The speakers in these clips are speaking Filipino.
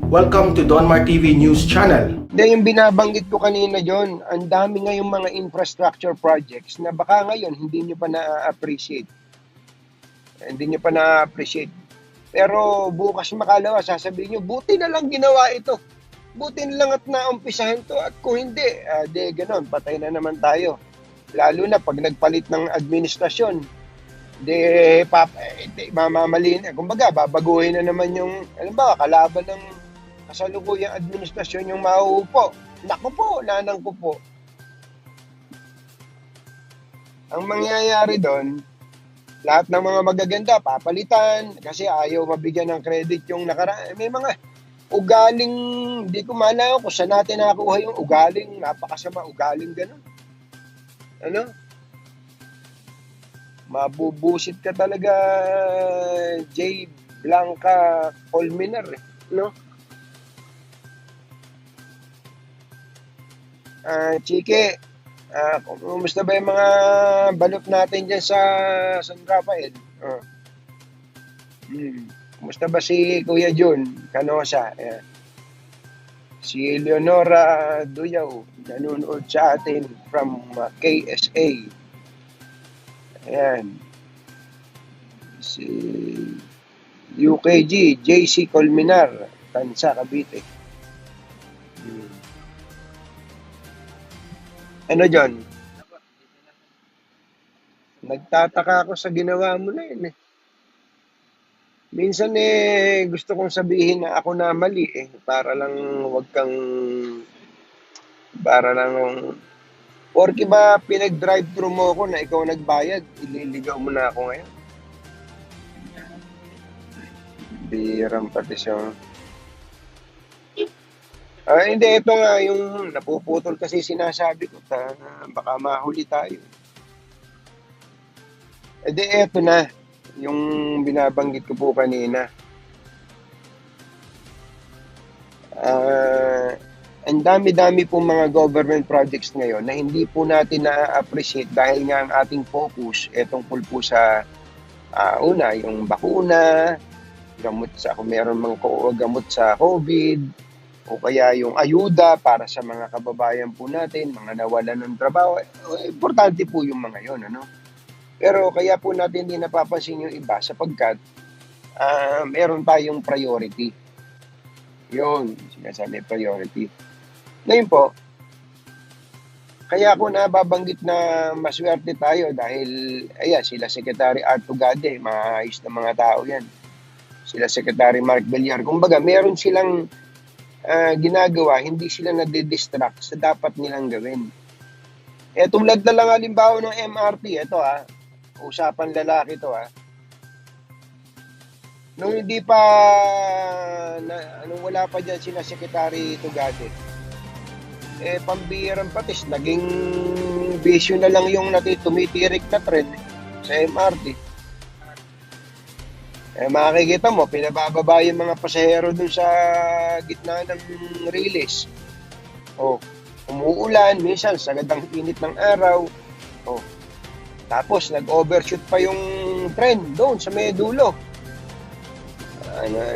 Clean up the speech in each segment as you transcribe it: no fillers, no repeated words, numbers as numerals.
Welcome to Donmar TV News Channel. Yung binabanggit ko kanina, John, ang dami ngayong mga infrastructure projects na baka ngayon hindi nyo pa na-appreciate. Pero bukas makalawa, sasabihin nyo, buti na lang ginawa ito. Buti na lang at naumpisahan to. At kung hindi, ganon, patay na naman tayo. Lalo na pag nagpalit ng administrasyon, mamamali na. Kumbaga, babaguhin na naman yung, kalaban ng kasalukuyang administrasyon yung mauupo. Naku po, nanang ko po. Ang mangyayari doon, lahat ng mga magaganda, papalitan, kasi ayaw mabigyan ng credit yung may mga ugaling, hindi ko malaw kung saan natin nakuha yung ugaling, napakasama, ugaling gano'n. Ano? Mabubusit ka talaga, J. Blanca Colmenar, no? Chike, kumusta ba yung mga balot natin dyan sa San Rafael? Kumusta ba si Kuya Jun Canosa? Si Leonora Duyaw, nanonood sa atin from KSA. Ayan. Si UKG, JC Colmenar, Tansa, Cavite. Ano, John? Nagtataka ako sa ginawa mo na yun eh. Minsan gusto kong sabihin na ako na mali eh. Para lang Porke ba pinag-drive-thru mo ako na ikaw nagbayad, ililigaw mo na ako ngayon? Birang pati siya. Hindi, ito nga yung napuputol kasi sinasabi ko, baka mahuli tayo. Eto na, yung binabanggit ko po kanina. Ang dami-dami po mga government projects ngayon na hindi po natin na-appreciate dahil nga ang ating focus, tungkol po sa una, yung bakuna, kung meron mga gamot sa COVID, o kaya yung ayuda para sa mga kababayan po natin, mga nawalan ng trabaho. Importante po yung mga yon, ano? Pero kaya po natin hindi napapansin yung iba sapagkat meron tayong priority. Yun, sinasabi priority. Ngayon po, kaya ako nababanggit na maswerte tayo dahil, sila Secretary Arto Gade, maayos na mga tao yan. Sila Secretary Mark Villar. Kumbaga, meron silang ginagawa, hindi sila nade-distract sa dapat nilang gawin. Tulad na lang halimbawa ng MRT, usapan lalaki to Nung hindi pa, nung wala pa dyan sila Secretary Tugade, pambihirang patis, naging bisyo na lang yung tumitirik na tren sa MRT. Makikita mo, pinabababa yung mga pasahero dun sa gitna ng release. Umuulan, minsan sagad ang init ng araw. Tapos nag-overshoot pa yung tren doon sa may dulo.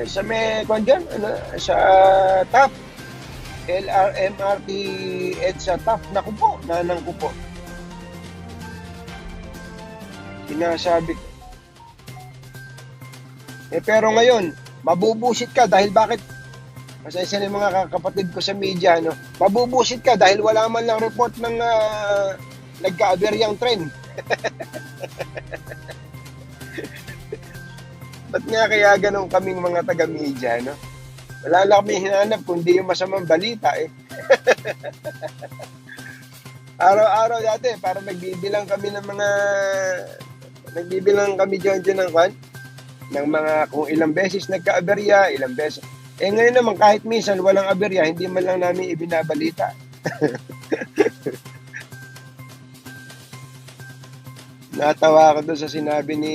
Sa may sa TAP. LRMRT EDSA TAP. Naku po, nanang ko po. Sinasabi ko. Pero ngayon, mabubusit ka dahil bakit? Pasensya na yung mga kapatid ko sa media, mabubusit ka dahil wala man lang report ng nagka-aberyang tren. Ba't nga kaya ganun kaming mga taga-media, Wala lang kami hinanap kundi yung masamang balita Araw-araw dati, parang nagbibilang kami dyan ng mga kung ilang beses nagka-aberya, ilang beses. Ngayon naman kahit minsan walang aberya, hindi man lang namin ibinabalita. Natawa ako doon sa sinabi ni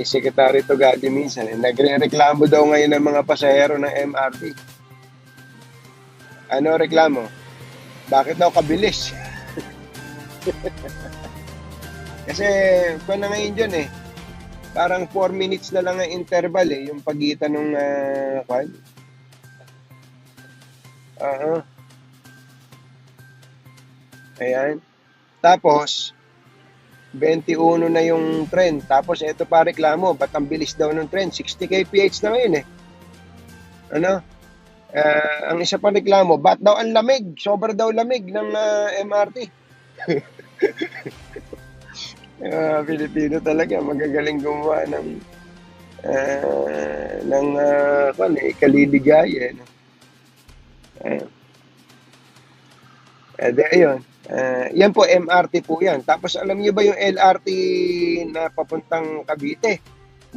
Secretary Tugade minsan. Nagre-reklamo daw ngayon ng mga pasahero ng MRT. Ano reklamo? Bakit daw kabilis? Kasi, na ngayon dyan parang 4 minutes na lang ang interval eh, yung pagitan ng Oo. Ayan. Tapos, 21 na yung trend. Tapos, ito pa reklamo, ba't ang bilis daw ng trend? 60 kph na ngayon eh. Ano? Ang isa pa reklamo, ba't daw ang lamig? Sobra daw lamig ng MRT. Pilipino talaga, magagaling gumawa ng kaliligaya. No? Ayun. Yan po, MRT po yan. Tapos alam niyo ba yung LRT na papuntang Cavite?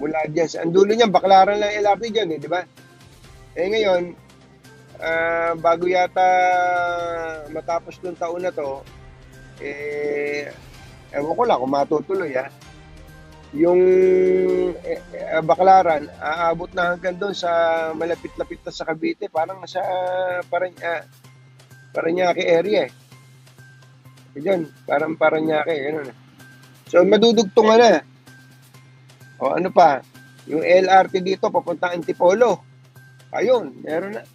Mula dyan. Ang dulo niyan, Baclaran lang LRT dyan eh, di ba? Ngayon, bago yata matapos ng taon na to, ewan ko lang kung matutuloy yung Baclaran, aabot na hanggang doon sa malapit-lapit na sa Cavite, parang sa Parañaque area eh. Diyan, parang Parañaque, gano'n. So, madudugtungan na. O ano pa, yung LRT dito, papuntang Antipolo. Ayun, meron na.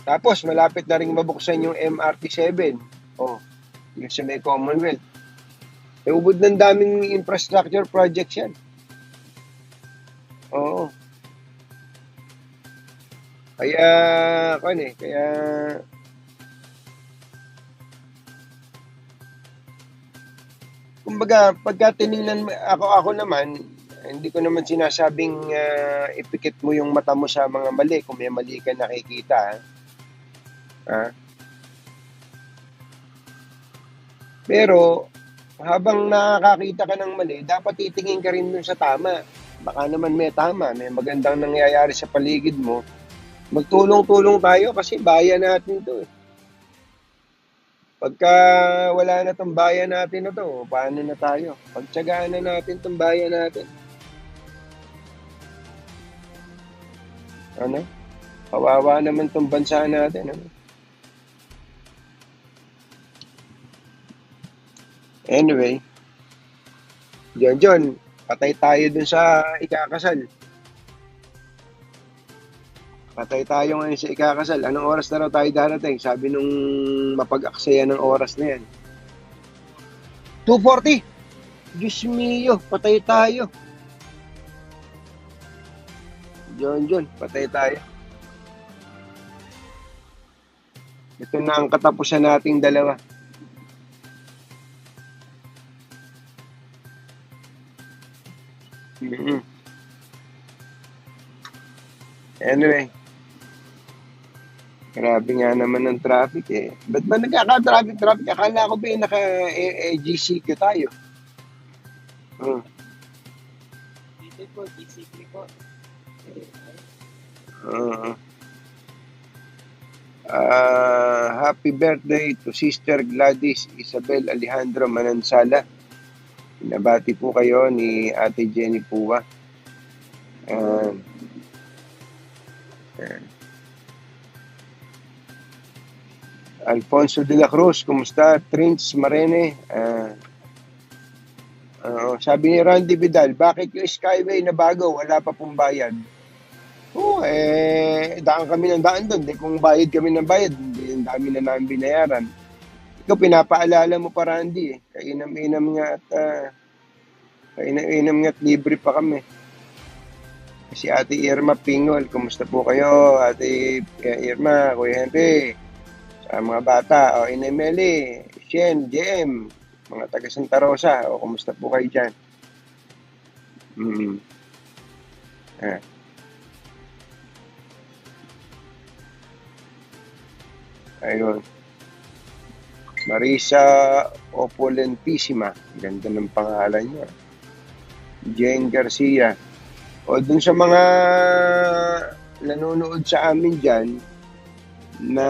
Tapos, malapit na rin mabuksan yung MRT-7. O, yung sa may Commonwealth. Ubod ng daming infrastructure projects yan. Oo. Kaya kumbaga, pagka tiningnan ako naman, hindi ko naman sinasabing ipikit mo yung mata mo sa mga mali kung may mali ka nakikita. Pero, habang nakakita ka ng mali, dapat titingin ka rin dun sa tama. Baka naman may tama, may magandang nangyayari sa paligid mo. Magtulong-tulong tayo kasi bayan natin to eh. Pagka wala na tong bayan natin na to, paano na tayo? Pagtsagaan na natin tong bayan natin. Ano? Kawawa naman tong bansa natin. Ano? Anyway, John, patay tayo dun sa ikakasal. Patay tayo ngayon sa ikakasal. Anong oras na raw tayo darating? Sabi nung mapag-aksaya ng oras na yan. 2:40! Diyos mio, patay tayo. John, patay tayo. Ito na ang katapusan nating dalawa. Anyway, grabe nga naman ng traffic eh. Ba't ba nagkaka-traffic? Akala ko ba naka-GCQ tayo? Dito po, GCQ po. Happy birthday to Sister Gladys Isabel Alejandro Manansala. Pinabati po kayo ni Ate Jenny Puwa. Alfonso de la Cruz, kumusta? Trins Marene. Sabi ni Randy Vidal, bakit yung Skyway na bago, wala pa pong bayad? Daan kami ng daan doon. Kung bayad kami ng bayad, ang dami na namin binayaran. Ikaw, pinapaalala mo pa, Randy. Kainam-inam nga at libre pa kami. Si Ate Irma Pingol, kumusta po kayo? Ate Irma, Kuya Henry, sa mga bata, Inemeli, Shen, JM, mga taga Santa Rosa, kumusta po kayo dyan? Ayun. Marisa Opulentissima, ganda ng pangalan niya. Jane Garcia. Dun sa mga nanonood sa amin dyan, na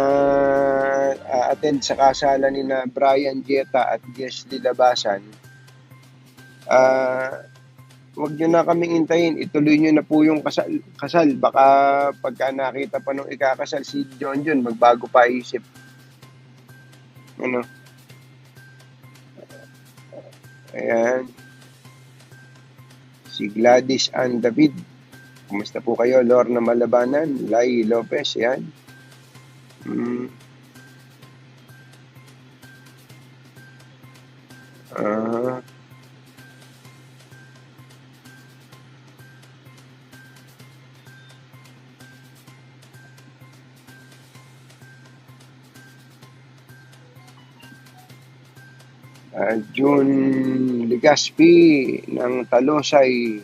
attend sa kasalan ni na Brian Jetta at Jesly Labasan, wag nyo na kaming intayin, ituloy nyo na po yung kasal. Baka pagka nakita pa nung ikakasal si John, magbago pa isip. Ayan. Si Gladys Ann David. Kumusta po kayo? Lorna Malabanan, Lai Lopez, yan. Ah, June Ligaspi ng Talisay,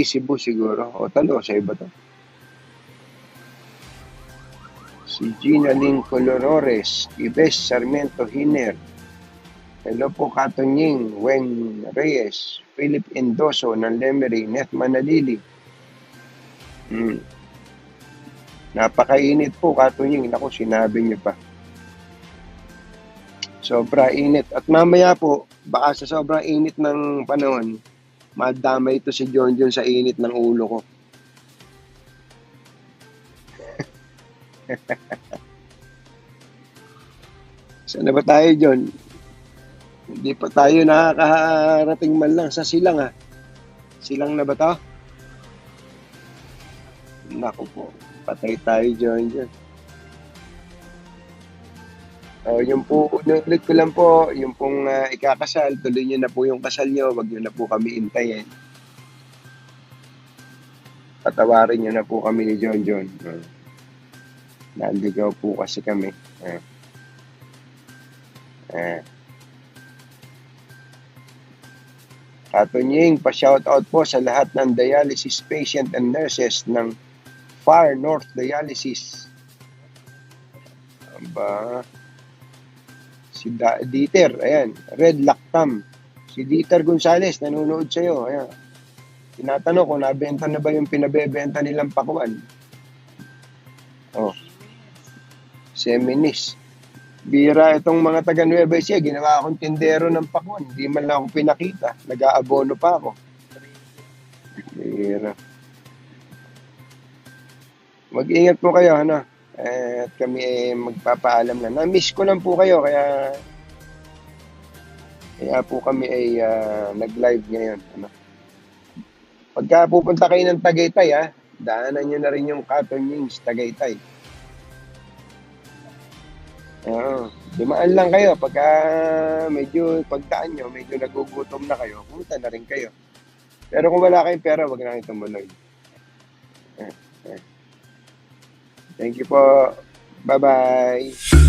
Cebu siguro. O Talosay ba to? Si Gina Lynn Colorores, Ives Sarmiento Hiner. Hello po Katonying, Wen Reyes, Philip Endoso ng Lemery, Net Manalili. Napakainit po Katonying. Naku, sinabi niyo pa. Sobra init. At mamaya po, baka sa sobrang init ng panahon, madamay ito si John sa init ng ulo ko. Saan na ba tayo, John? Hindi pa tayo nakakarating man lang sa silang, ha? Silang na ba to? Naku po, patay tayo, John. Yung po, ulit ko lang po, yung pong ikakasal, tuloy nyo na po yung kasal nyo, wag nyo na po kami intayin. Patawarin nyo na po kami ni John. Naligaw po kasi kami. Katonying, pa-shoutout po sa lahat ng dialysis patient and nurses ng Far North Dialysis. Aba, si Dieter, ayan, Red Lactam. Si Dieter Gonzales, nanonood sa'yo. Ayan. Tinatanong kung nabenta na ba yung pinabebenta nilang pakuan. Seminis. Bira itong mga taga Nueva Ecija, ginawa akong tindero ng pakuan. Hindi man lang ako pinakita. Nag-aabono pa ako. Bira. Mag-ingat po kayo, ano? At kami magpapaalam na. Na-miss ko lang po kayo, kaya po kami ay nag-live ngayon. Ano? Pagka pupunta kayo ng Tagaytay, daanan nyo na rin yung Katonyings Tagaytay. Dumaan lang kayo. Pagka medyo pagdaan nyo, medyo nagugutom na kayo, pumunta na rin kayo. Pero kung wala kayong pera, wag na kayong tumuloy. Thank you po. Bye-bye.